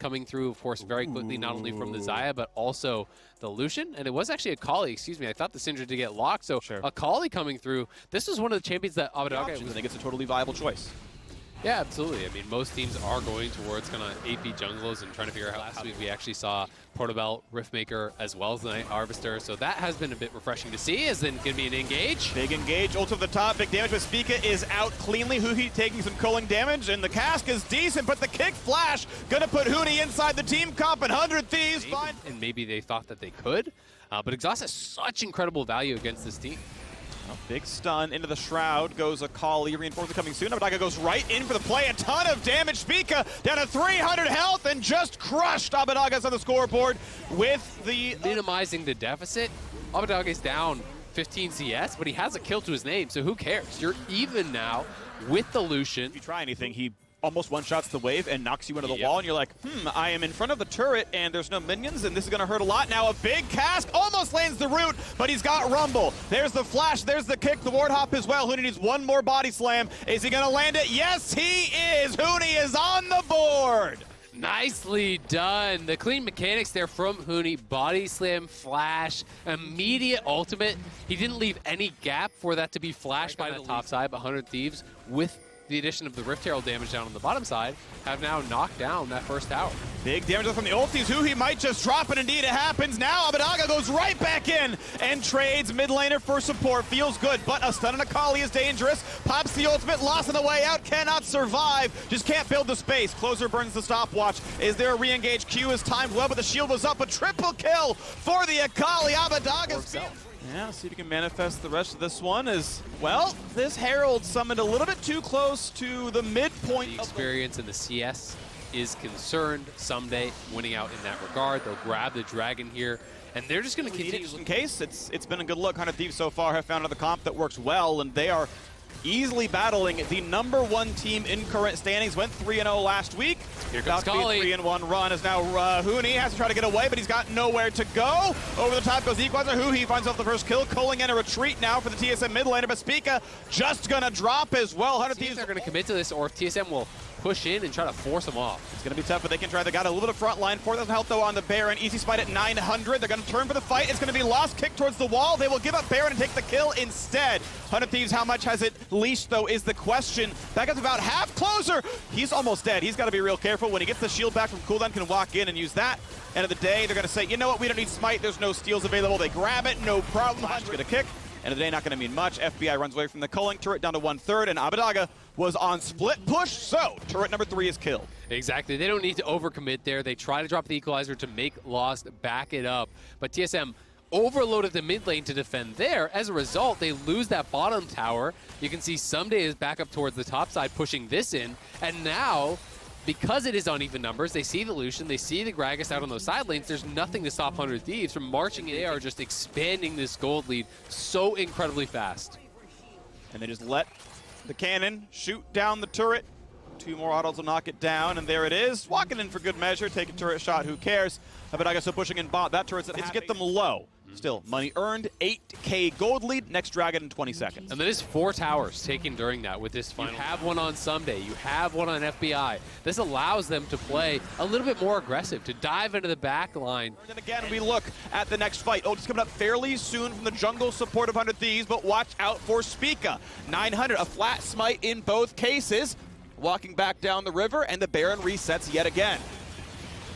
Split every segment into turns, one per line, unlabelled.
coming through, of course, very quickly, not only from the Xayah, but also the Lucian. And it was actually a Kali, excuse me. I thought the Syndra did get locked, so a Kali coming through. This was one of the champions that Abadaga
I think it's a totally viable choice.
Yeah, absolutely. I mean, most teams are going towards kind of AP jungles and trying to figure out last week we actually saw Portobello, Riftmaker, as well as the Night Harvester. So that has been a bit refreshing to see, as then going to be an engage.
Big engage, ult to the top, big damage, but Spica is out cleanly. Huhi taking some culling damage, and the cask is decent, but the kick flash gonna put Huni inside the team comp, and 100 Thieves find.
And maybe they thought that they could, but Exhaust has such incredible value against this team.
Big stun into the Shroud, goes a Kali, reinforcement coming soon. Abadaga goes right in for the play, a ton of damage. Spica down to 300 health and just crushed Abadaga's on the scoreboard with the...
Minimizing the deficit, Abadaga's down 15 CS, but he has a kill to his name, so who cares? You're even now with the Lucian.
If you try anything, he almost one-shots the wave and knocks you into the wall, and you're like, I am in front of the turret, and there's no minions, and this is going to hurt a lot. Now a big cask almost lands the root, but he's got Rumble. There's the flash, there's the kick, the ward hop as well. Huni needs one more body slam. Is he going to land it? Yes, he is! Huni is on the board!
Nicely done. The clean mechanics there from Huni. Body slam, flash, immediate ultimate. He didn't leave any gap for that to be flashed by the top side, but 100 Thieves with the addition of the Rift Herald damage down on the bottom side have now knocked down that first tower.
Big damage from the ultis. Huhi might just drop it. Indeed, it happens. Now Abadaga goes right back in and trades mid laner for support. Feels good, but a stun and a Kali is dangerous. Pops the ultimate, lost on the way out, cannot survive. Just can't build the space. Closer burns the stopwatch. Is there a re-engage? Q is timed well, but the shield was up. A triple kill for the Akali. Abadaga's yeah, see if he can manifest the rest of this one as, well, this Herald summoned a little bit too close to the midpoint.
The experience in the CS is concerned someday winning out in that regard. They'll grab the dragon here, and they're just going to continue.
In case, it's been a good look. 100 Thieves so far have found another comp that works well, and they are easily battling the #1 team in current standings. Went 3-0 last week.
Here comes Kali.
3-1 run is now Huni has to try to get away, but he's got nowhere to go. Over the top goes Equalizer. He finds out the first kill. Culling in a retreat now for the TSM mid laner, but Spica just gonna drop as well. 100 Thieves
are gonna commit to this, or if TSM will push in and try to force them off.
It's going to be tough, but they can try. They got a little bit of front line. 4,000 health, though, on the Baron. Easy spite at 900. They're going to turn for the fight. It's going to be lost. Kick towards the wall. They will give up Baron and take the kill instead. 100 Thieves, how much has it leashed, though, is the question. That gets about half closer. He's almost dead. He's got to be real careful. When he gets the shield back from cooldown, can walk in and use that. End of the day, they're going to say, you know what, we don't need smite. There's no steals available. They grab it. No problem. Get a kick. End of the day, not going to mean much. FBI runs away from the culling turret down to 1/3, and Abadaga was on split push, so turret number 3 is killed.
Exactly. They don't need to overcommit there. They try to drop the equalizer to make Lost back it up, but TSM overloaded the mid lane to defend there. As a result, they lose that bottom tower. You can see Someday is back up towards the top side, pushing this in, and now, because it is uneven numbers, they see the Lucian, they see the Gragas out on those side lanes. There's nothing to stop 100 Thieves from marching in. They are just expanding this gold lead so incredibly fast.
And they just let the cannon shoot down the turret. 2 more autos will knock it down, and there it is. Walking in for good measure, take a turret shot, who cares? Abadaga still pushing in bot. That turret's to get them low. Still, money earned, 8K gold lead, next dragon in 20 seconds.
And that is 4 towers taken during that with this final. You have one on Someday, you have one on FBI. This allows them to play a little bit more aggressive, to dive into the back line.
And again, we look at the next fight. It's coming up fairly soon from the jungle support of 100 Thieves, but watch out for Spica. 900, a flat smite in both cases. Walking back down the river, and the Baron resets yet again.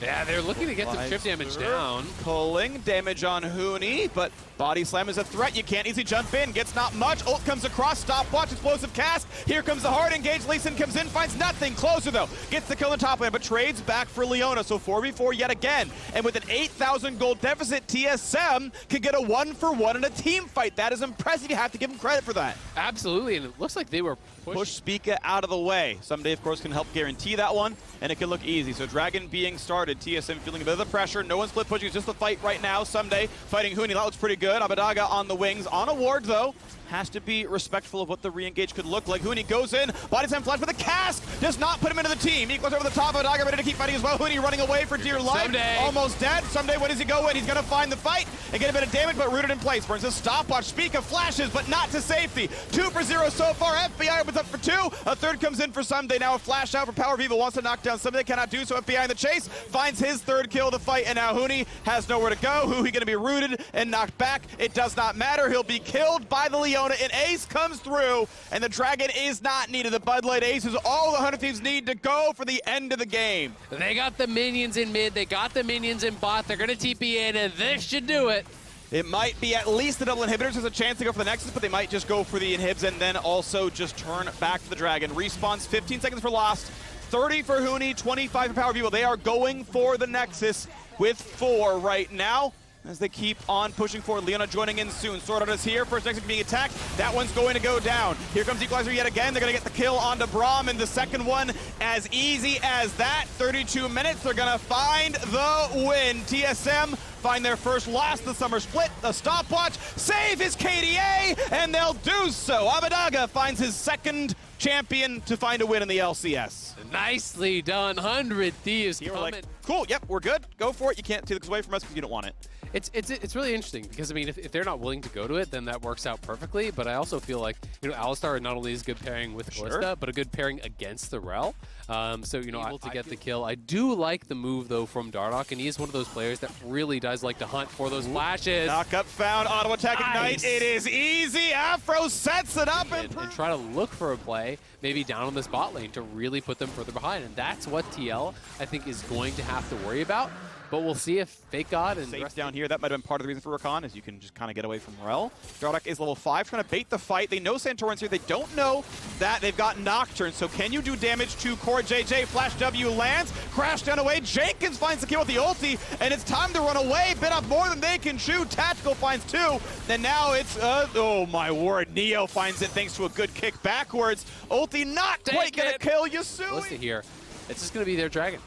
Yeah, they're looking to get some chip damage down.
Pulling damage on Huni, but body slam is a threat. You can't easily jump in. Gets not much. Ult comes across. Stopwatch. Explosive cask. Here comes the hard engage. Lee Sin comes in. Finds nothing. Closer, though. Gets the kill in top lane, but trades back for Leona. So 4v4 yet again. And with an 8,000 gold deficit, TSM can get a 1-for-1 in a team fight. That is impressive. You have to give them credit for that.
Absolutely, and it looks like they were
Push Spica out of the way. Someday, of course, can help guarantee that one, and it can look easy. So Dragon being started, TSM feeling a bit of the pressure. No one split pushing, it's just a fight right now. Someday fighting Huni, that looks pretty good. Abadaga on the wings, on a ward though. has to be respectful of what the re-engage could look like. Huni goes in, body slam flash, but the cast does not put him into the team. Equals over the top of Dagger, ready to keep fighting as well. Huni running away for dear life.
Someday.
Almost dead. Someday, where does he go in? He's gonna find the fight and get a bit of damage, but rooted in place. Burns a stopwatch. Speak of flashes, but not to safety. 2 for 0 so far. FBI opens up for 2. A third comes in for Someday. Now a flash out for Power Viva. Wants to knock down Someday. Cannot do so. FBI in the chase. Finds his third kill of the fight, and now Huni has nowhere to go. Huni gonna be rooted and knocked back. It does not matter. He'll be killed by the Leona, and Ace comes through, and the Dragon is not needed. The Bud Light Ace is all the 100 Thieves need to go for the end of the game.
They got the minions in mid, they got the minions in bot, they're gonna TP in, and this should do it.
It might be at least the double inhibitors. There's a chance to go for the Nexus, but they might just go for the inhibs and then also just turn back to the Dragon. Respawns 15 seconds for Lost, 30 for Huni, 25 for Power Vivo. They are going for the Nexus with 4 right now, as they keep on pushing forward. Leona joining in soon. Sword Art is here. First Nexus being attacked. That one's going to go down. Here comes Equalizer yet again. They're going to get the kill onto Braum, and the second one as easy as that. 32 minutes. They're going to find the win. TSM find their first loss the summer split. The stopwatch. Save his KDA, and they'll do so. Abadaga finds his second champion to find a win in the LCS.
Nicely done. 100 Thieves
Here we're
coming.
like, cool, yep, we're good. Go for it. You can't take this away from us because you don't want it.
It's really interesting because, I mean, if they're not willing to go to it, then that works out perfectly. But I also feel like, Alistar not only is a good pairing with Kalista, but a good pairing against the Rel. So, able to get the kill. I do like the move, though, from Dardoch, and he is one of those players that really does like to hunt for those flashes.
Knock up found, auto attack
Nice.
ignite. It is easy. Afro sets it up
And try to look for a play, maybe down on this bot lane, to really put them further behind. And that's what TL, I think, is going to have to worry about. But we'll see if Fake God and
Safe down here. That might have been part of the reason for Rakan, is you can just kind of get away from Rel. Dardoch is level 5, trying to bait the fight. They know Santorin's here. They don't know that they've got Nocturne. So can you do damage to Core JJ? Flash W lands. Crash down away. Jenkins finds the kill with the ulti, and it's time to run away. Bit up more than they can chew. Tactical finds 2. And now it's, oh my word. Neo finds it thanks to a good kick backwards. Ulti not quite going to kill Yasui.
Listen here. It's just going to be their Dragon.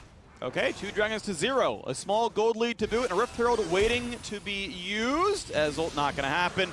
Okay, 2 Dragons to 0. A small gold lead to boot, and a Rift Herald waiting to be used, as ult not going to happen.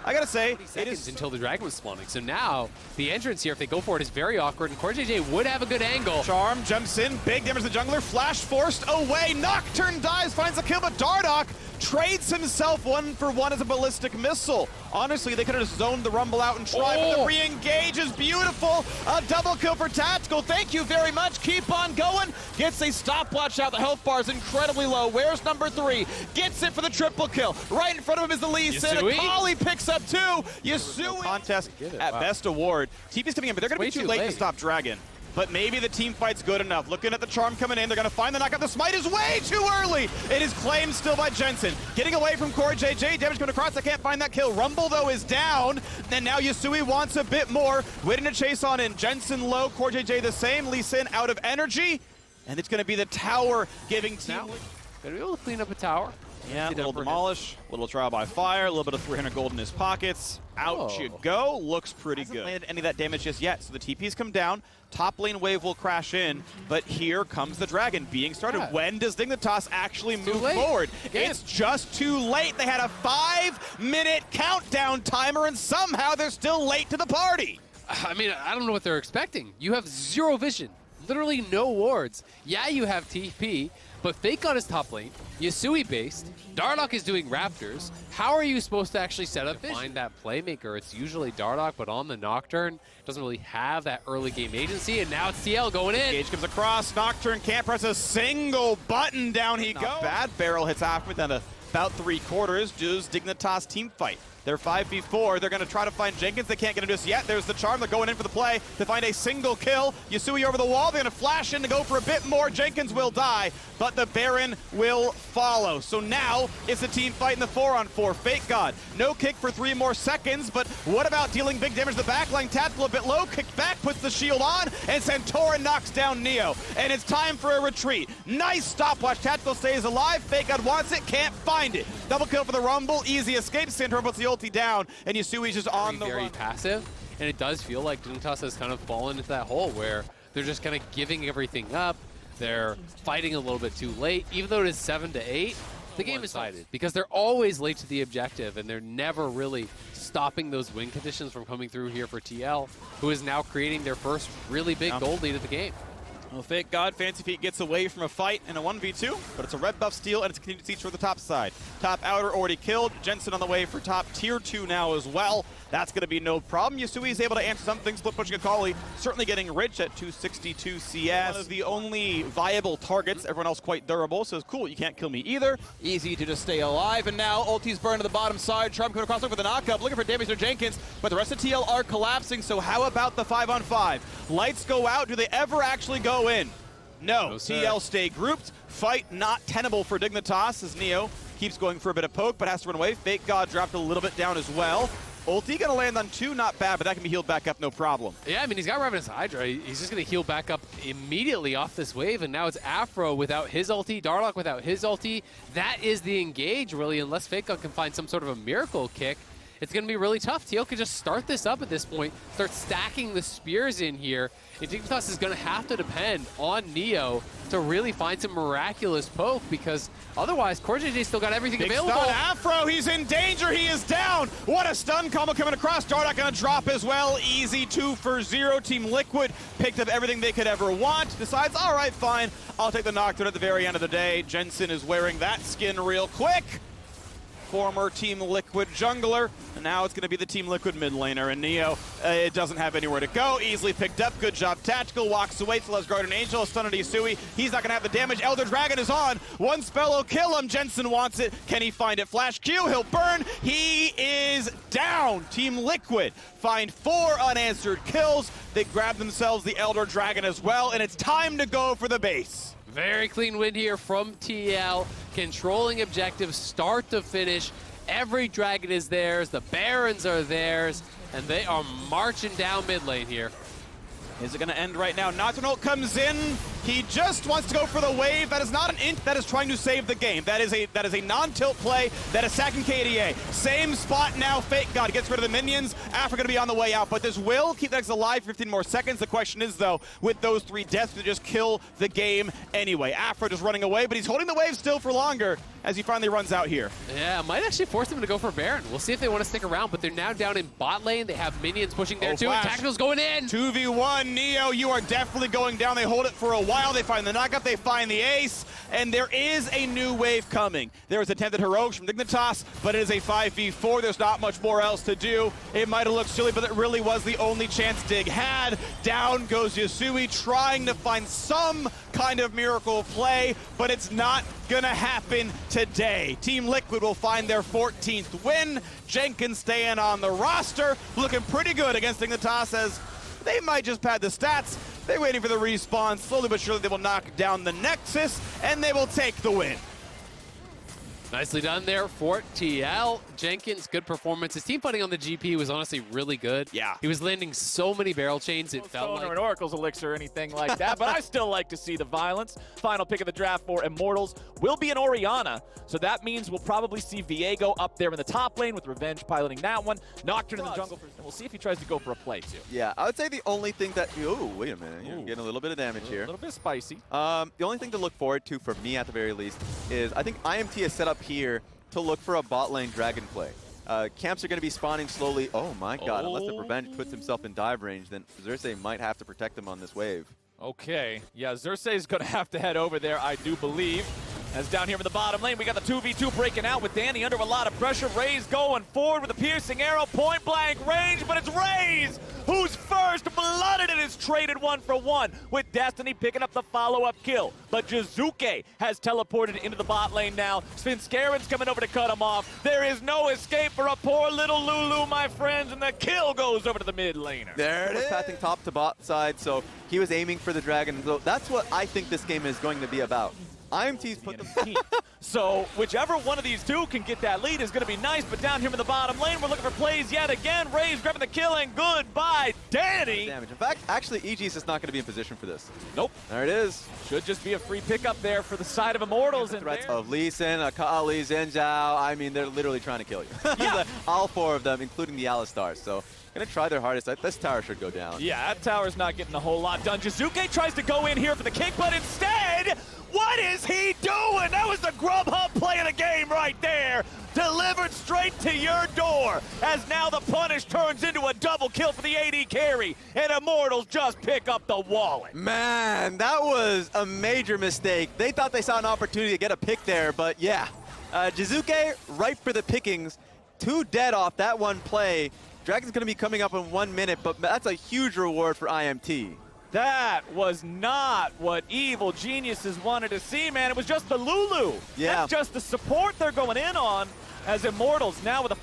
I gotta say, it is
until the Dragon was spawning. So now, the entrance here, if they go for it, is very awkward, and Core JJ would have a good angle.
Charm jumps in, big damage to the jungler, flash forced away, Nocturne dies, finds the kill, but Dardoch trades himself 1 for 1 as a ballistic missile. Honestly, they could have just zoned the Rumble out and tried, but the re-engage is beautiful. A double kill for Tactical. Thank you very much. Keep on going. Gets a stopwatch out. The health bar is incredibly low. Where's number 3? Gets it for the triple kill. Right in front of him is the Lee Sin. Akali picks up 2. Yasui. No contest at best award. TP's coming in, but they're going to be too late to stop Dragon. But maybe the team fight's good enough. Looking at the charm coming in, they're going to find the knockup. The smite is way too early. It is claimed still by Jensen. Getting away from Core JJ. Damage coming across. I can't find that kill. Rumble, though, is down. And now Yasui wants a bit more. Waiting to chase on in. Jensen low. Core JJ the same. Lee Sin out of energy. And it's going to be the tower giving team.
Now, gonna be able to clean up a tower.
Yeah, a little demolish, a little trial by fire, a little bit of 300 gold in his pockets. Out you go. Looks pretty good. Landed any of that damage just yet, so the TPs come down. Top lane wave will crash in, but here comes the Dragon being started. Yeah. When does Dignitas actually move forward? It's just too late. They had a 5-minute countdown timer, and somehow they're still late to the party.
I mean, I don't know what they're expecting. You have 0 vision. Literally no wards. Yeah, you have TP, but Fake God is top lane, Yasui based, Dardoch is doing Raptors. How are you supposed to actually set up to find that playmaker? It's usually Dardoch, but on the Nocturne, doesn't really have that early game agency, and now it's TL going in.
Gage comes across, Nocturne can't press a single button, down he goes. Bad barrel hits after then about 3/4, does Dignitas team fight. They're 5v4. They're going to try to find Jenkins. They can't get him just yet. There's the charm. They're going in for the play to find a single kill. Yasui over the wall. They're going to flash in to go for a bit more. Jenkins will die, but the Baron will follow. So now it's a team fight in the 4-on-4. Fake God. No kick for 3 more seconds, but what about dealing big damage to the backline? Tactical a bit low. Kicked back, puts the shield on, and Santorin knocks down Neo. And it's time for a retreat. Nice stopwatch. Tactical stays alive. Fake God wants it. Can't find it. Double kill for the Rumble. Easy escape. Santorin puts the ulti down, and Yasui's just on the run.
Very passive, and it does feel like Dignitas has kind of fallen into that hole where they're just kind of giving everything up. They're fighting a little bit too late, even though it is 7-8. the game is one-sided because they're always late to the objective and they're never really stopping those win conditions from coming through here for TL, who is now creating their first really big gold lead of the game.
Well, thank God Fancy Feet gets away from a fight in a 1v2, but it's a red buff steal and it's a continued siege for the top side. Top outer already killed. Jensen on the way for top tier 2 now as well. That's going to be no problem. Yasui is able to answer some things, split pushing Akali, certainly getting rich at 262 CS. One of the only viable targets, everyone else quite durable, so it's cool, you can't kill me either. Easy to just stay alive, and now ulti's burned to the bottom side. Trump coming across for the knockup, looking for damage to Jenkins, but the rest of TL are collapsing, so how about the 5-on-5? Lights go out, do they ever actually go in? No, TL stay grouped. Fight not tenable for Dignitas as Neo keeps going for a bit of poke, but has to run away. Fake God dropped a little bit down as well. Ulti gonna land on 2, not bad, but that can be healed back up, no problem.
Yeah, I mean, he's got Ravenous Hydra. He's just gonna heal back up immediately off this wave, and now it's Afro without his ulti, Darlock without his ulti. That is the engage, really, unless Fake God can find some sort of a miracle kick. It's going to be really tough. TL could just start this up at this point, start stacking the spears in here. And Dignitas is going to have to depend on Neo to really find some miraculous poke, because otherwise, CoreJJ still got everything available.
Stun, Afro, he's in danger, he is down. What a stun combo coming across. Dardock going to drop as well. Easy 2 for 0. Team Liquid picked up everything they could ever want. Decides, all right, fine, I'll take the knockdown at the very end of the day. Jensen is wearing that skin real quick. Former Team Liquid jungler, and now it's going to be the Team Liquid mid laner, and Neo, it doesn't have anywhere to go. Easily picked up, good job tactical, walks away, still has Guardian Angel, a stun on Yasui. He's not going to have the damage. Elder Dragon is on. One spell will kill him. Jensen wants it. Can he find it? Flash Q, he'll burn. He is down. Team Liquid find 4 unanswered kills. They grab themselves the Elder Dragon as well, and it's time to go for the base.
Very clean win here from TL, controlling objectives start to finish. Every dragon is theirs, the Barons are theirs, and they are marching down mid lane here.
Is it going to end right now? Nocturnal comes in. He just wants to go for the wave. That is not an int that is trying to save the game. That is a non-tilt play. That is sacking KDA. Same spot now. Fake God gets rid of the minions. Afro going to be on the way out, but this will keep Nex alive for 15 more seconds. The question is, though, with those 3 deaths, to just kill the game anyway. Afro just running away, but he's holding the wave still for longer as he finally runs out here.
Yeah, might actually force him to go for Baron. We'll see if they want to stick around, but they're now down in bot lane. They have minions pushing there too. Tactical's going in.
2v1, Neo, you are definitely going down. They hold it for a while. They find the knockup, they find the ace, and there is a new wave coming. There is attempted heroics from Dignitas, but it is a 5v4. There's not much more else to do. It might have looked silly, but it really was the only chance Dig had. Down goes Yasui, trying to find some kind of miracle play, but it's not gonna happen today. Team Liquid will find their 14th win. Jenkins staying on the roster, looking pretty good against Dignitas, as they might just pad the stats. They're waiting for the respawn. Slowly but surely they will knock down the Nexus, and they will take the win.
Nicely done there for TL. Jenkins, good performance. His team fighting on the GP was honestly really good.
Yeah.
He was landing so many barrel chains, it felt like.
Or an Oracle's Elixir or anything like that, but I still like to see the violence. Final pick of the draft for Immortals will be an Orianna, so that means we'll probably see Viego up there in the top lane with Revenge piloting that one. Nocturne in the jungle, and we'll see if he tries to go for a play too.
Yeah, I would say the only thing that... Oh, wait a minute. You're getting a little bit of damage here.
A little bit spicy.
The only thing to look forward to, for me at the very least, is I think IMT is set up here to look for a bot lane dragon play. Camps are going to be spawning slowly. Oh my god, unless the Revenge puts himself in dive range, then Xerxes might have to protect him on this wave.
Okay, yeah, Xerxes is going to have to head over there, I do believe. As down here in the bottom lane, we got the 2v2 breaking out with Danny under a lot of pressure. Raze going forward with a piercing arrow, point blank range, but it's Raze who's first blooded and is traded 1-for-1 with Destiny picking up the follow-up kill. But Jizuke has teleported into the bot lane now. Svenskaren's coming over to cut him off. There is no escape for a poor little Lulu, my friends, and the kill goes over to the mid laner.
There it is. Pathing top to bot side, so he was aiming for the dragon. So that's what I think this game is going to be about. IMT's put them...
So whichever one of these two can get that lead is going to be nice, but down here in the bottom lane, we're looking for plays yet again. Raze grabbing the kill, and goodbye, Danny.
Damage. In fact, actually, EG's is not going to be in position for this.
Nope.
There it is.
Should just be a free pickup there for the side of Immortals. And
threats of Lee Sin, Akali, Zhao. I mean, they're literally trying to kill you. Yeah. All 4 of them, including the Alistars. So gonna try their hardest. This tower should go down.
Yeah, that tower's not getting a whole lot done. Jizuke tries to go in here for the kick, but instead, what is he doing? That was the Grubhub play of the game right there. Delivered straight to your door, as now the punish turns into a double kill for the AD carry, and Immortals just pick up the wallet.
Man, that was a major mistake. They thought they saw an opportunity to get a pick there, but yeah. Jizuke, ripe for the pickings. 2 dead off that one play. Dragon's going to be coming up in 1 minute, but that's a huge reward for IMT.
That was not what Evil Geniuses wanted to see, man. It was just the Lulu.
Yeah.
That's just the support they're going in on, as Immortals now with a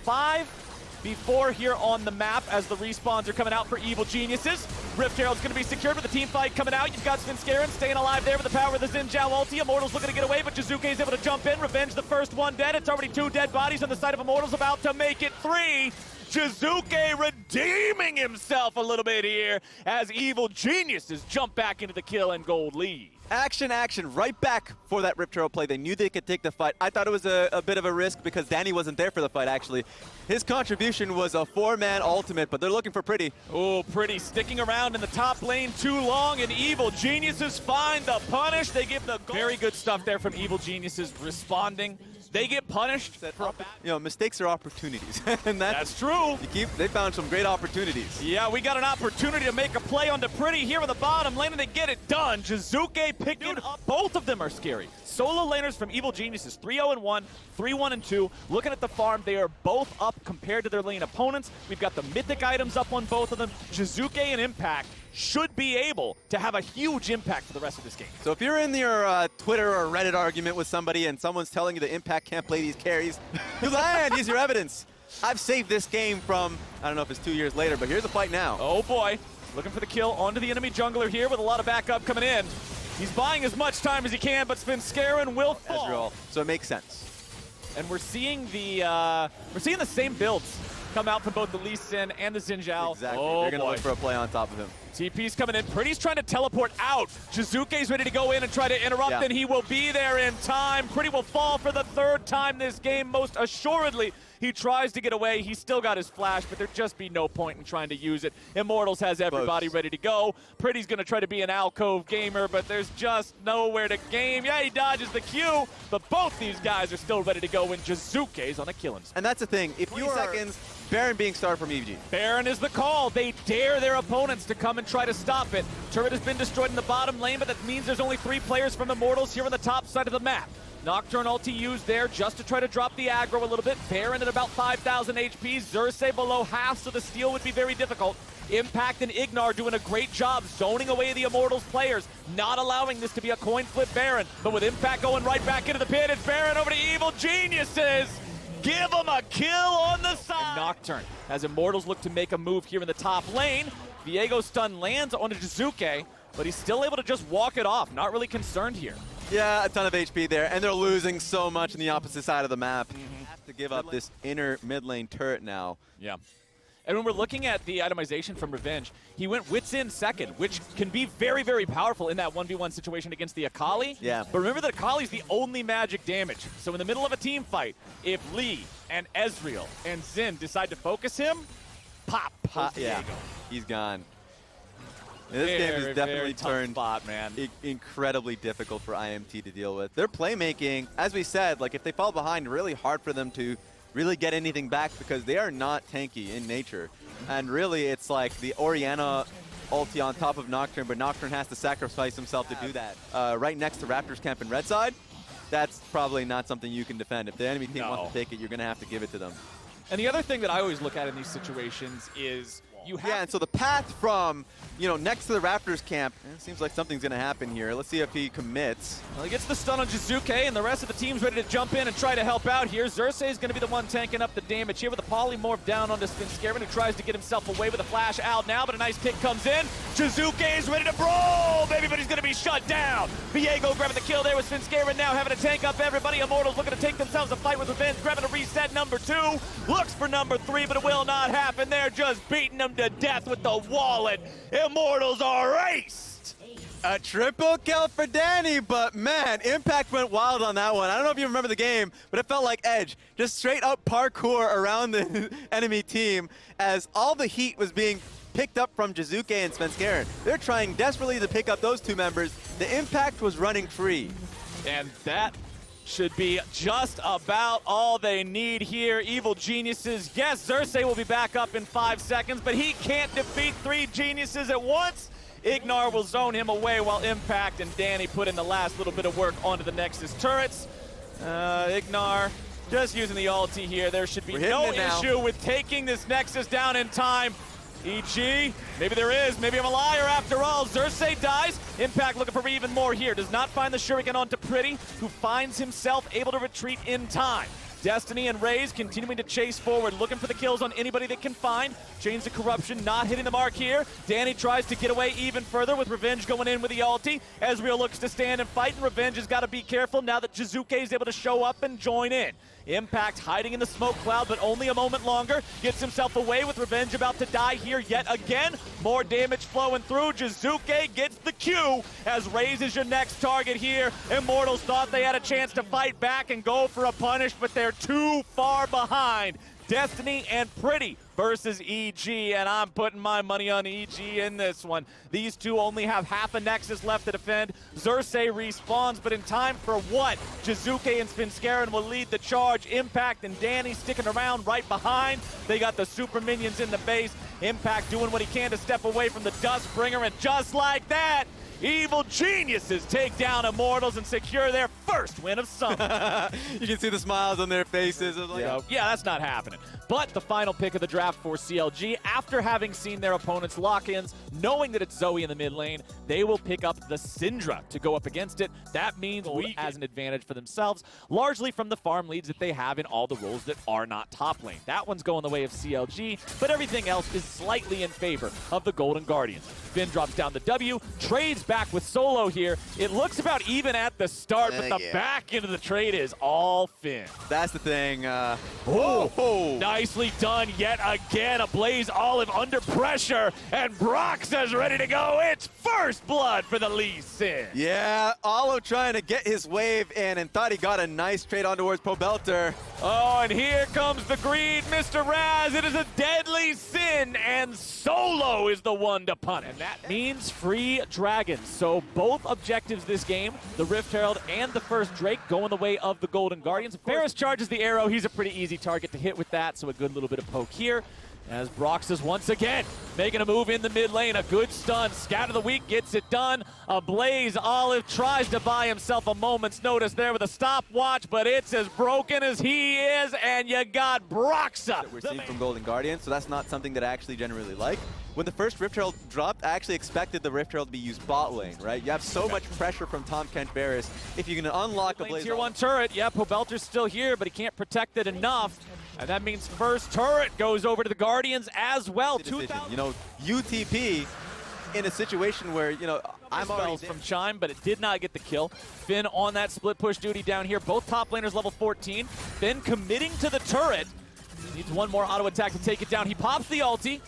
5v4 here on the map as the respawns are coming out for Evil Geniuses. Rift Herald's going to be secured with the team fight coming out. You've got Svenskeren staying alive there with the power of the Xin Zhao ulti. Immortals looking to get away, but Jizuke's able to jump in. Revenge the first one dead. It's already 2 dead bodies on the side of Immortals, about to make it 3. Jizuke redeeming himself a little bit here as Evil Geniuses jump back into the kill and gold lead.
Action, right back for that Rift Herald play. They knew they could take the fight. I thought it was a bit of a risk because Danny wasn't there for the fight, actually. His contribution was a 4-man ultimate, but they're looking for Pretty.
Oh, Pretty sticking around in the top lane too long, and Evil Geniuses find the punish. They give the goal. Very good stuff there from Evil Geniuses responding. They get punished.
Mistakes are opportunities. And
that's true.
They found some great opportunities.
Yeah, we got an opportunity to make a play onto Pretty here in the bottom lane, and they get it done. Jizuke picking up. Both of them are scary. Solo laners from Evil Geniuses, 3-0-1, 3-1-2. Looking at the farm, they are both up compared to their lane opponents. We've got the mythic items up on both of them. Jizuke and Impact should be able to have a huge impact for the rest of this game.
So if you're in your Twitter or Reddit argument with somebody and someone's telling you the Impact can't play these carries, here's your evidence. I've saved this game from, I don't know if it's 2 years later, but here's a fight now.
Oh boy, looking for the kill onto the enemy jungler here with a lot of backup coming in. He's buying as much time as he can, but Svenskeren will fall.
Ezreal, so it makes sense.
And we're seeing the same builds come out from both the Lee Sin and the Xin Zhao.
Exactly.
Oh,
they're going to look for a play on top of him.
TP's coming in. Pretty's trying to teleport out. Jizuke's ready to go in and try to interrupt, and he will be there in time. Pretty will fall for the 3rd time this game, most assuredly. He tries to get away. He's still got his flash, but there'd just be no point in trying to use it. Immortals has everybody ready to go. Pretty's going to try to be an alcove gamer, but there's just nowhere to game. Yeah, he dodges the Q, but both these guys are still ready to go when Jizuke's on a killing spree.
And that's the thing. If 20 seconds, Baron being started from EVG.
Baron is the call. They dare their opponents to come and try to stop it. Turret has been destroyed in the bottom lane, but that means there's only 3 players from Immortals here on the top side of the map. Nocturne ulti used there just to try to drop the aggro a little bit. Baron at about 5,000 HP. Xerxes below half, so the steal would be very difficult. Impact and Ignar doing a great job zoning away the Immortals players, not allowing this to be a coin flip Baron. But with Impact going right back into the pit, it's Baron over to Evil Geniuses. Give him a kill on the side. And Nocturne, as Immortals look to make a move here in the top lane. Viego stun lands onto Jizuke, but he's still able to just walk it off. Not really concerned here.
Yeah, a ton of HP there, and they're losing so much on the opposite side of the map. Have to give up this inner mid lane turret now.
Yeah. And when we're looking at the itemization from Revenge, he went Wits in second, which can be very, very powerful in that 1v1 situation against the Akali.
Yeah.
But remember that Akali's the only magic damage. So in the middle of a team fight, if Lee and Ezreal and Xin decide to focus him, pop.
Yeah, he's gone. This game has definitely turned
spot, man.
Incredibly difficult for IMT to deal with. Their playmaking, as we said, like if they fall behind, really hard for them to really get anything back because they are not tanky in nature. And really, it's like the Orianna ulti on top of Nocturne, but Nocturne has to sacrifice himself to do that. Right next to Raptors camp in red side, that's probably not something you can defend. If the enemy team wants to take it, you're going to have to give it to them.
And the other thing that I always look at in these situations is you have...
Yeah, and so the path from, next to the Raptors camp, it seems like something's going to happen here. Let's see if he commits.
Well, he gets the stun on Jizuke, and the rest of the team's ready to jump in and try to help out here. Xerxes is going to be the one tanking up the damage here with a polymorph down onto Svenskeren, who tries to get himself away with a flash out now, but a nice kick comes in. Jizuke is ready to brawl, baby, but he's going to be shut down. Viego grabbing the kill there with Svenskeren now having to tank up everybody. Immortals looking to take themselves a fight with Revenge, grabbing a reset number 2. Looks for number 3, but it will not happen. They're just beating them to death with the wallet. Immortals are aced.
A triple kill for Danny, but man, Impact went wild on that one. I don't know if you remember the game, but it felt like Edge. Just straight up parkour around the enemy team as all the heat was being picked up from Jizuke and Svenskeren. They're trying desperately to pick up those 2 members. The Impact was running free.
And that should be just about all they need here. Evil Geniuses, yes, Xerxes will be back up in 5 seconds, but he can't defeat 3 Geniuses at once. Ignar will zone him away while Impact and Danny put in the last little bit of work onto the Nexus turrets. Ignar just using the ulti here. There should be no issue with taking this Nexus down in time. EG, maybe there is, maybe I'm a liar after all. Xerxes dies. Impact looking for even more here. Does not find the shuriken onto Pretty, who finds himself able to retreat in time. Destiny and Raze continuing to chase forward, looking for the kills on anybody they can find. Chains of Corruption not hitting the mark here. Danny tries to get away even further with Revenge going in with the ulti. Ezreal looks to stand and fight, and Revenge has got to be careful now that Jizuke is able to show up and join in. Impact hiding in the smoke cloud, but only a moment longer. Gets himself away with Revenge about to die here yet again. More damage flowing through. Jizuke gets the Q as Raze is your next target here. Immortals thought they had a chance to fight back and go for a punish, but they're too far behind. Destiny and Pretty versus EG, and I'm putting my money on EG in this one. These two only have half a Nexus left to defend. Xerxes respawns, but in time for what? Jizuke and Svenskeren will lead the charge. Impact and Danny sticking around right behind. They got the super minions in the base. Impact doing what he can to step away from the Dustbringer, and just like that, Evil Geniuses take down Immortals and secure their first win of summer.
You can see the smiles on their faces. Like,
yeah, that's not happening. But the final pick of the draft for CLG, after having seen their opponent's lock-ins, knowing that it's Zoe in the mid lane, they will pick up the Syndra to go up against it. That means we has an advantage for themselves, largely from the farm leads that they have in all the roles that are not top lane. That one's going the way of CLG, but everything else is slightly in favor of the Golden Guardians. Finn drops down the W, trades back with Solo here. It looks about even at the start, but the back end of the trade is all Finn.
That's the thing.
Nicely done yet again. A Blaze Olive under pressure, and Brock says ready to go. It's first blood for the Lee Sin.
Yeah, Olive trying to get his wave in and thought he got a nice trade on towards Pobelter.
Oh, and here comes the greed, Mr. Raz. It is a deadly sin, and Solo is the one to punish. And that means free dragons. So both objectives this game, the Rift Herald and the first Drake, going the way of the Golden Guardians. Ferris charges the arrow. He's a pretty easy target to hit with that, so a good little bit of poke here. As Broxas once again making a move in the mid lane, a good stun. Scatter the Weak gets it done. A Blaze Olive tries to buy himself a moment's notice there with a stopwatch, but it's as broken as he is, and you got Broxa.
We're seeing from Golden Guardians, so that's not something that I actually generally like. When the first Rift Herald dropped, I actually expected the Rift Herald to be used bot lane, right? You have so much pressure from Tom Kent Barris. If you can unlock a Blaze
Tier 1 turret, yeah, Pobelter's still here, but he can't protect it enough. And that means first turret goes over to the Guardians as well.
You know, UTP in a situation where, you know, I'm already
from Chime, but it did not get the kill. Finn on that split push duty down here. Both top laners level 14. Finn committing to the turret. Needs one more auto attack to take it down. He pops the ulti.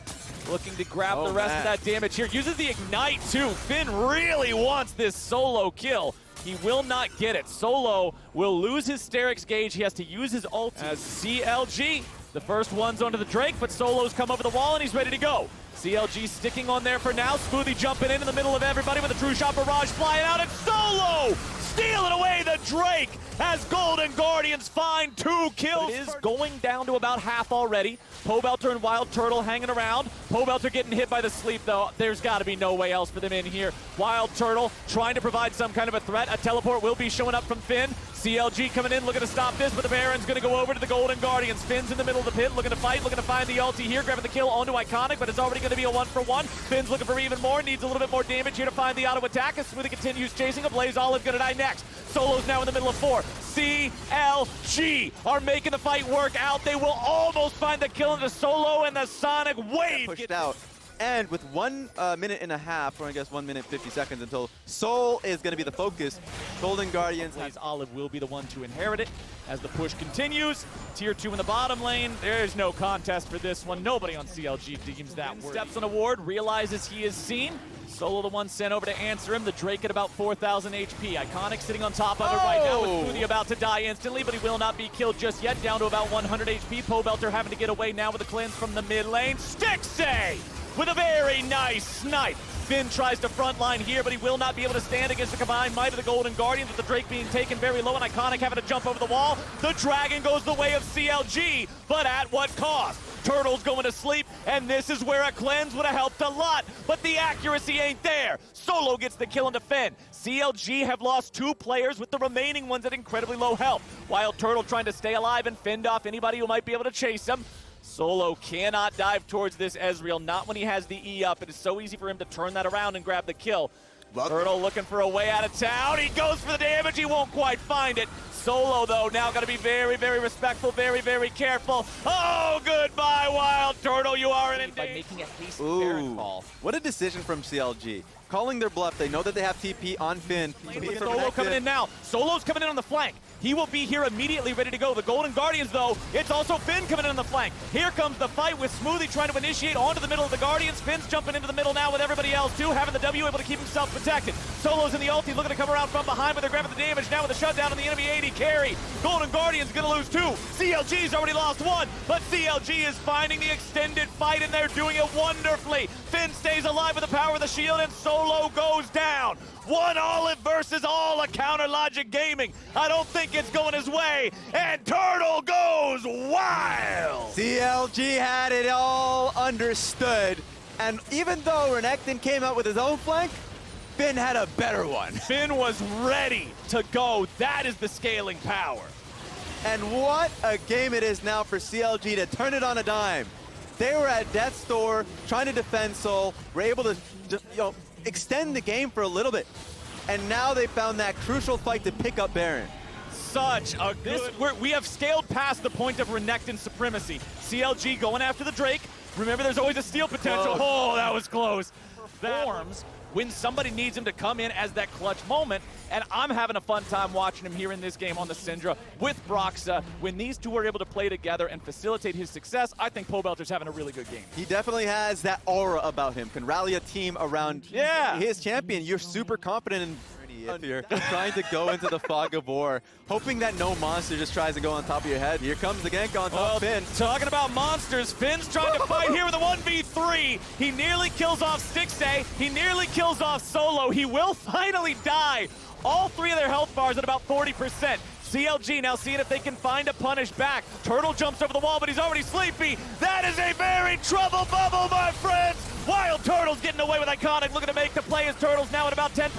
Looking to grab the rest of that damage here. Uses the Ignite too. Finn really wants this solo kill. He will not get it. Solo will lose his Sterix gauge. He has to use his ult as CLG. The first one's onto the Drake, but Solo's come over the wall and he's ready to go. CLG sticking on there for now. Smoothie jumping in the middle of everybody with a True Shot Barrage flying out, and Solo stealing away the Drake as Golden Guardians find 2 kills. It is going down to about half already. Pobelter and Wild Turtle hanging around. Pobelter getting hit by the sleep, though. There's got to be no way else for them in here. Wild Turtle trying to provide some kind of a threat. A teleport will be showing up from Finn. CLG coming in, looking to stop this, but the Baron's going to go over to the Golden Guardians. Finn's in the middle of the pit, looking to fight, looking to find the ulti here, grabbing the kill onto Iconic, but it's already going to be a 1-for-1. Finn's looking for even more, needs a little bit more damage here to find the auto attack. As Smoothie continues chasing, a Blaze Olive going to die next. Solo's now in the middle of 4. CLG are making the fight work out. They will almost find the kill into Solo, and the Sonic Wave
pushed out. And with 1 minute and a half, or I guess 1 minute 50 seconds until Soul is going to be the focus, Golden Guardians.
Blaze Olive will be the one to inherit it as the push continues. Tier 2 in the bottom lane. There's no contest for this one. Nobody on CLG deems that worthy. Steps on a ward, realizes he is seen. Solo the one sent over to answer him. The Drake at about 4,000 HP. Iconic sitting on top of it right now with Smoothie about to die instantly, but he will not be killed just yet. Down to about 100 HP. Pobelter having to get away now with a cleanse from the mid lane. Stixxay with a very nice snipe. Finn tries to frontline here, but he will not be able to stand against the combined might of the Golden Guardians, with the Drake being taken very low and Iconic having to jump over the wall. The Dragon goes the way of CLG, but at what cost? Turtle's going to sleep, and this is where a cleanse would have helped a lot, but the accuracy ain't there. Solo gets the kill and defend. CLG have lost 2 players, with the remaining ones at incredibly low health. While Turtle trying to stay alive and fend off anybody who might be able to chase him. Solo cannot dive towards this Ezreal, not when he has the E up. It is so easy for him to turn that around and grab the kill. Turtle looking for a way out of town. He goes for the damage. He won't quite find it. Solo, though, now got to be very, very respectful, very, very careful. Oh, goodbye, Wild Turtle. You are in
by making a hasty Baron call.
What a decision from CLG. Calling their bluff. They know that they have TP on Finn.
Solo coming in now. Solo's coming in on the flank. He will be here immediately ready to go. The Golden Guardians, though, it's also Finn coming in on the flank. Here comes the fight with Smoothie trying to initiate onto the middle of the Guardians. Finn's jumping into the middle now with everybody else, too, having the W, able to keep himself protected. Solo's in the ulti, looking to come around from behind, but they're grabbing the damage now with a shutdown on the enemy AD carry. Golden Guardians going to lose 2. CLG's already lost 1, but CLG is finding the extended fight, and they're doing it wonderfully. Finn stays alive with the power of the shield, and Solo goes down. 1 Olive versus all a Counter Logic Gaming. I don't think it's going his way, and Turtle goes wild!
CLG had it all understood, and even though Renekton came out with his own flank, Finn had a better one.
Finn was ready to go. That is the scaling power.
And what a game it is now for CLG to turn it on a dime. They were at death's door trying to defend Soul, were able to extend the game for a little bit, and now they found that crucial fight to pick up Baron.
Such a good... We have scaled past the point of Renekton supremacy. CLG going after the Drake. Remember, there's always a steal potential. Oh, that was close. Performs when somebody needs him to come in as that clutch moment, and I'm having a fun time watching him here in this game on the Syndra with Broxa. When these two are able to play together and facilitate his success, I think Pobelter's having a really good game.
He definitely has that aura about him, can rally a team around his champion. You're super confident in if you're trying to go into the fog of war, hoping that no monster just tries to go on top of your head. Here comes the gank on top of Finn.
Talking about monsters, Finn's trying to fight here with a 1v3. He nearly kills off Stixxay. He nearly kills off Solo. He will finally die. All 3 of their health bars at about 40%. CLG now seeing if they can find a punish back. Turtle jumps over the wall, but he's already sleepy. That is a very trouble bubble, my friends. Wild Turtle's getting away with Iconic, looking to make the play as Turtle's now at about 10%.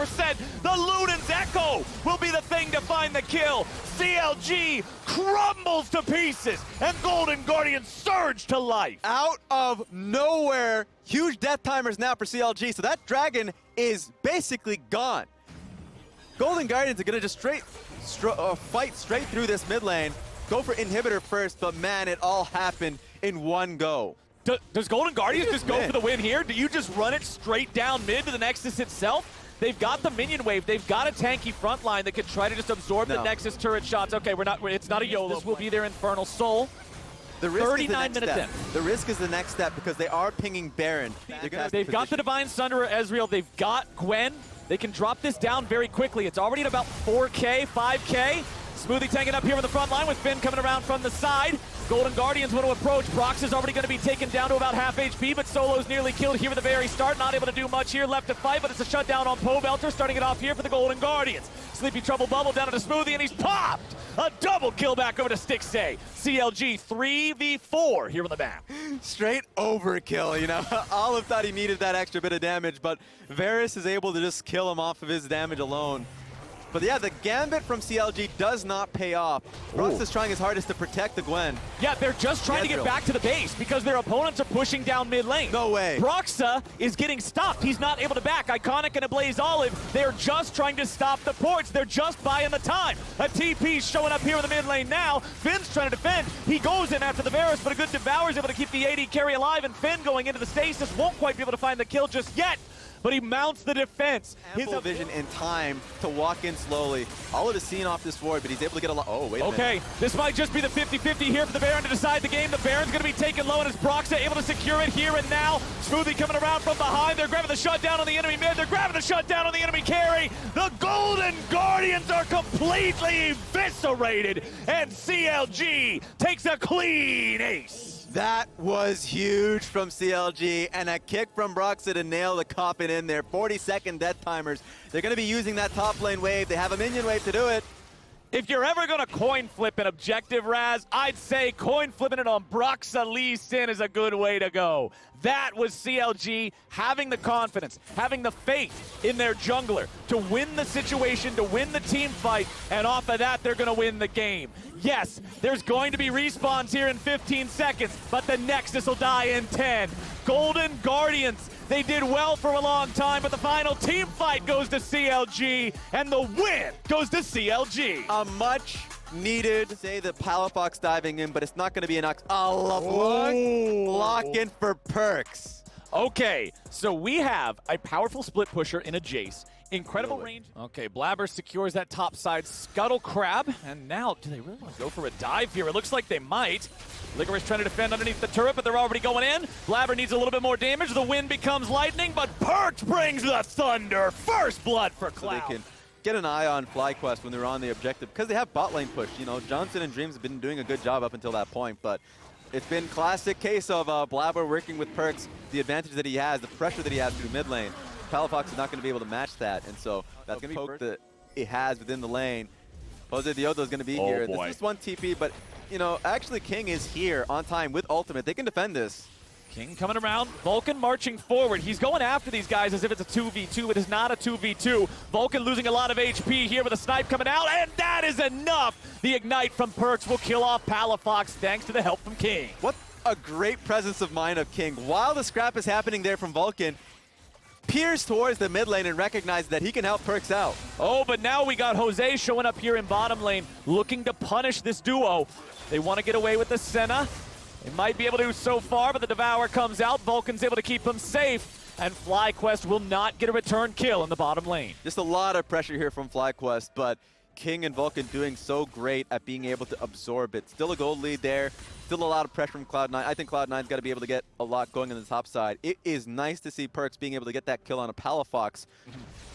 The Luden's Echo will be the thing to find the kill. CLG crumbles to pieces, and Golden Guardians surge to life.
Out of nowhere, huge death timers now for CLG, so that dragon is basically gone. Golden Guardians are gonna just fight straight through this mid lane, go for inhibitor first, but man, it all happened in one go.
Does Golden Guardians just go for the win here? Do you just run it straight down mid to the Nexus itself? They've got the minion wave. They've got a tanky front line that could try to just absorb the Nexus turret shots. Okay, it's not a YOLO. This will be their Infernal Soul.
The risk
39
is the
minutes
next step. The risk is the next step because they are pinging Baron.
They've got the Divine Sunderer Ezreal. They've got Gwen. They can drop this down very quickly. It's already at about 4K, 5K. Smoothie tanking up here on the front line with Finn coming around from the side. Golden Guardians want to approach. Brox is already going to be taken down to about half HP, but Solo's nearly killed here at the very start. Not able to do much here, left to fight, but it's a shutdown on Pobelter, starting it off here for the Golden Guardians. Sleepy Trouble Bubble down to Smoothie, and he's popped! A double kill back over to Stixxay. CLG 3v4 here on the map.
Straight overkill, you know. Olive thought he needed that extra bit of damage, but Varus is able to just kill him off of his damage alone. But yeah, the gambit from CLG does not pay off. Brox is trying his hardest to protect the Gwen.
Yeah, they're just trying to get back to the base because their opponents are pushing down mid lane.
No way.
Broxa is getting stopped. He's not able to back. Iconic and a Blaze Olive, they're just trying to stop the ports. They're just buying the time. A TP's showing up here in the mid lane now. Finn's trying to defend. He goes in after the Varus, but a good Devour is able to keep the AD carry alive, and Finn going into the stasis won't quite be able to find the kill just yet. But he mounts the defense.
Ample vision and time to walk in slowly. Olive is seeing off this ward, but he's able to get a lot. Oh, wait a minute.
Okay, this might just be the 50-50 here for the Baron to decide the game. The Baron's going to be taken low, and is Broxa able to secure it here and now. Smoothie coming around from behind. They're grabbing the shutdown on the enemy mid. They're grabbing the shutdown on the enemy carry. The Golden Guardians are completely eviscerated, and CLG takes a clean ace.
That was huge from CLG, and a kick from Broxa to nail the coffin in there. 40-second death timers. They're going to be using that top lane wave. They have a minion wave to do it.
If you're ever going to coin flip an objective, Raz, I'd say coin flipping it on Broxa Lee Sin is a good way to go. That was CLG having the confidence, having the faith in their jungler to win the situation, to win the team fight, and off of that, they're going to win the game. Yes, there's going to be respawns here in 15 seconds, but the Nexus will die in 10. Golden Guardians, they did well for a long time, but the final team fight goes to CLG, and the win goes to CLG.
A much needed, say the Palafox diving in, but it's not going to be an lock in for Perks.
Okay, so we have a powerful split pusher in a Jace. Incredible range. Okay, Blabber secures that top side Scuttle Crab. And now, do they really want to go for a dive here? It looks like they might. Licorice trying to defend underneath the turret, but they're already going in. Blabber needs a little bit more damage. The wind becomes lightning, but Perks brings the thunder. First blood for Cloud.
So they can get an eye on FlyQuest when they're on the objective, because they have bot lane push. You know, Johnson and Dreams have been doing a good job up until that point, but it's been classic case of Blabber working with Perks, the advantage that he has, the pressure that he has through mid lane. Palafox is not going to be able to match that, and so that's going to be poke that it has within the lane. Jose Diodo is going to be here.
Boy.
This is one TP, but, you know, actually King is here on time with ultimate. They can defend this.
King coming around, Vulcan marching forward. He's going after these guys as if it's a 2v2. It is not a 2v2. Vulcan losing a lot of HP here with a snipe coming out, and that is enough. The ignite from Perks will kill off Palafox thanks to the help from King.
What a great presence of mind of King. While the scrap is happening there from Vulcan, peers towards the mid lane and recognizes that he can help Perks out.
Oh, but now we got Jose showing up here in bottom lane, looking to punish this duo. They want to get away with the Senna. They might be able to so far, but the Devour comes out. Vulcan's able to keep him safe, and FlyQuest will not get a return kill in the bottom lane.
Just a lot of pressure here from FlyQuest, but King and Vulcan doing so great at being able to absorb it. Still a gold lead there. Still a lot of pressure from Cloud9. I think Cloud9's got to be able to get a lot going on the top side. It is nice to see Perks being able to get that kill on a Palafox.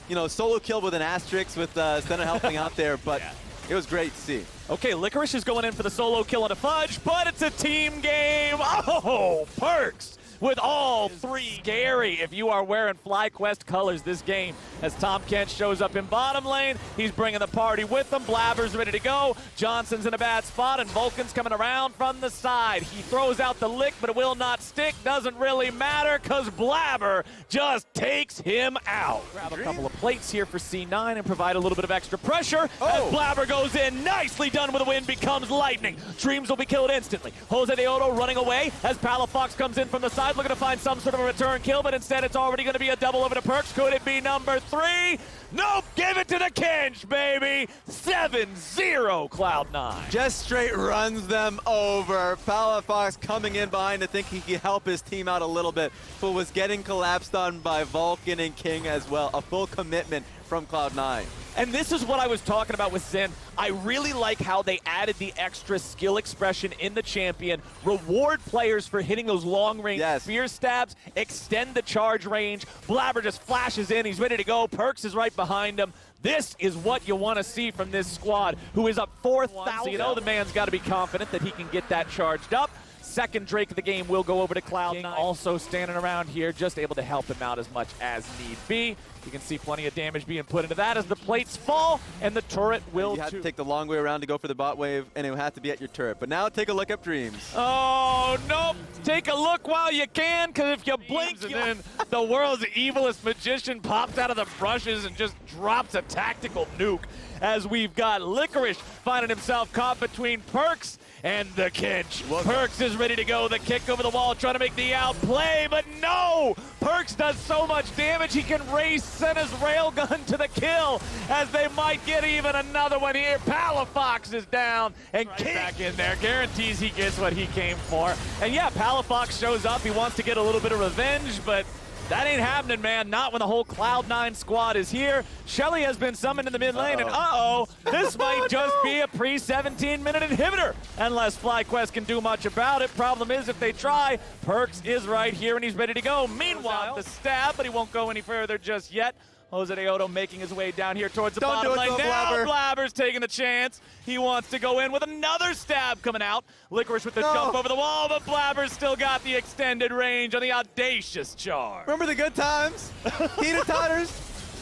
You know, solo kill with an asterisk with Senna helping out there, but it was great to see.
Okay, Licorice is going in for the solo kill on a Fudge, but it's a team game. Oh, Perks with all three. Scary if you are wearing FlyQuest colors this game. As Tom Kent shows up in bottom lane, he's bringing the party with him. Blabber's ready to go. Johnson's in a bad spot, and Vulcan's coming around from the side. He throws out the lick, but it will not stick. Doesn't really matter, because Blabber just takes him out. Grab a couple of plates here for C9 and provide a little bit of extra pressure. As Blabber goes in, nicely done with the win, becomes lightning. Dreams will be killed instantly. Jose Diodo running away as Palafox comes in from the side, looking to find some sort of a return kill, but instead it's already going to be a double over to Perks. Could it be number 3? Nope, give it to the Kench, baby. 7-0 Cloud9.
Just straight runs them over. Palafox coming in behind to think he could help his team out a little bit, but was getting collapsed on by Vulcan and King as well. A full commitment from Cloud9.
And this is what I was talking about with Zen. I really like how they added the extra skill expression in the champion, reward players for hitting those long-range spear stabs, extend the charge range. Blabber just flashes in, he's ready to go. Perks is right behind him. This is what you want to see from this squad, who is up 4,000. So you know the man's got to be confident that he can get that charged up. Second Drake of the game will go over to Cloud9. Also standing around here, just able to help him out as much as need be. You can see plenty of damage being put into that as the plates fall, and the turret will
You have to take the long way around to go for the bot wave, and it will have to be at your turret. But now take a look at Dreams.
Oh, nope. Take a look while you can, because if you blink, and then the world's evilest magician pops out of the brushes and just drops a tactical nuke, as we've got Licorice finding himself caught between Perks and the Kench. Perks is ready to go. The kick over the wall, trying to make the outplay, but no! Perks does so much damage, he can race Senna's railgun to the kill, as they might get even another one here. Palafox is down, and King back in there. Guarantees he gets what he came for. And yeah, Palafox shows up. He wants to get a little bit of revenge, but that ain't happening, man. Not when the whole Cloud9 squad is here. Shelly has been summoned in the mid lane, and this might just be a pre-17-minute inhibitor, unless FlyQuest can do much about it. Problem is, if they try, Perks is right here, and he's ready to go. Meanwhile, the stab, but he won't go any further just yet. Jose Deodo making his way down here towards the
Don't
bottom
do it
lane.
to him,
Now
Blabber.
Blabber's taking the chance. He wants to go in with another stab coming out. Licorice with the jump over the wall, but Blabber's still got the extended range on the audacious charge.
Remember the good times? Heater Totters?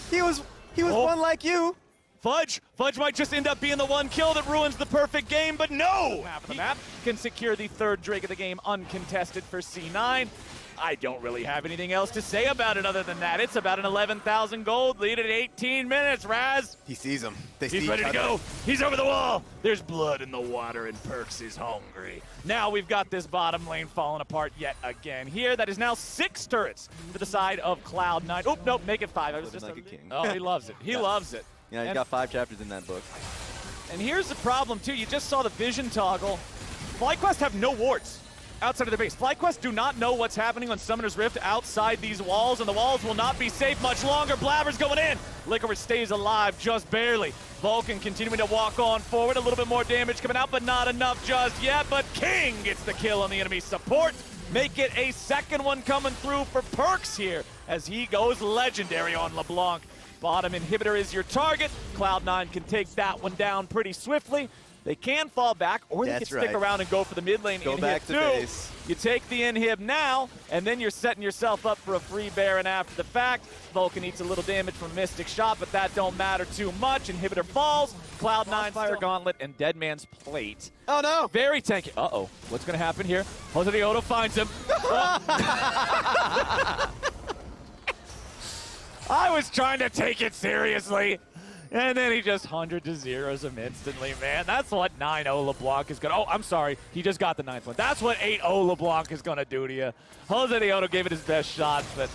He was one like you.
Fudge might just end up being the one kill that ruins the perfect game, but no! Half of the map can secure the third Drake of the game uncontested for C9. I don't really have anything else to say about it other than that. It's about an 11,000 gold lead at 18 minutes, Raz.
He sees him. They
He's
see
ready
each
to
other.
go. He's over the wall. There's blood in the water and Perks is hungry. Now we've got this bottom lane falling apart yet again here. That is now 6 turrets to the side of Cloud9. Oh, nope, make it 5. I was just
like a king.
Oh, he loves it. He loves it.
Yeah, he's
And-
got 5 chapters in that book.
And here's the problem, too. You just saw the vision toggle. FlyQuest have no wards outside of their base. FlyQuest do not know what's happening on Summoner's Rift outside these walls, and the walls will not be safe much longer. Blabber's going in. Licorice stays alive just barely. Vulcan continuing to walk on forward. A little bit more damage coming out, but not enough just yet. But King gets the kill on the enemy support. Make it a second one coming through for Perks here as he goes legendary on LeBlanc. Bottom inhibitor is your target. Cloud9 can take that one down pretty swiftly. They can fall back, or they can
That's
stick
right.
around and go for the mid lane
Go
inhib
back to
too.
base.
You take the inhib now, and then you're setting yourself up for a free Baron after the fact. Vulcan eats a little damage from Mystic Shot, but that don't matter too much. Inhibitor falls. Cloud9 Fire Gauntlet and Dead Man's Plate.
Oh no!
Very tanky. Uh-oh. What's going to happen here? Jose Deodo finds him. I was trying to take it seriously. And then he just 100 to zeros him instantly, man. That's what 9-0 LeBlanc is going to... Oh, I'm sorry. He just got the 9th one. That's what 8-0 LeBlanc is going to do to you. Jose Deodo gave it his best shot, but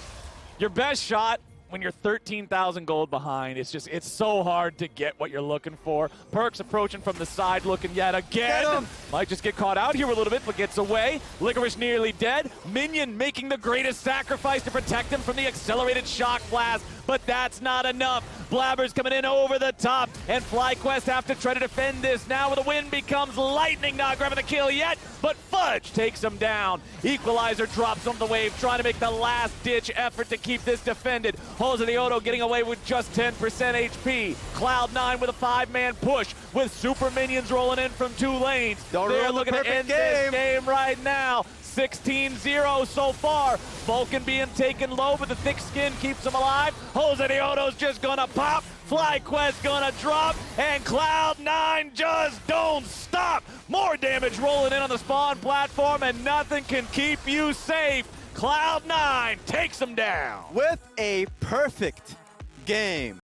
your best shot when you're 13,000 gold behind, it's so hard to get what you're looking for. Perks approaching from the side, looking yet again.
Get him.
Might just get caught out here a little bit, but gets away. Licorice nearly dead. Minion making the greatest sacrifice to protect him from the accelerated shock blast, but that's not enough. Blabber's coming in over the top, and FlyQuest have to try to defend this now where the wind becomes lightning. Not grabbing the kill yet, but Fudge takes him down. Equalizer drops on the wave, trying to make the last-ditch effort to keep this defended. Jose Deodo getting away with just 10% HP. Cloud9 with a 5-man push with super minions rolling in from 2 lanes.
Don't
They're
ruin the
looking to
perfect
end this
game.
game right now. 16-0 so far. Vulcan being taken low, but the thick skin keeps him alive. Jose Deodo's just gonna pop. FlyQuest gonna drop, and Cloud9 just don't stop. More damage rolling in on the spawn platform, and nothing can keep you safe. Cloud9 takes them down.
With a perfect game.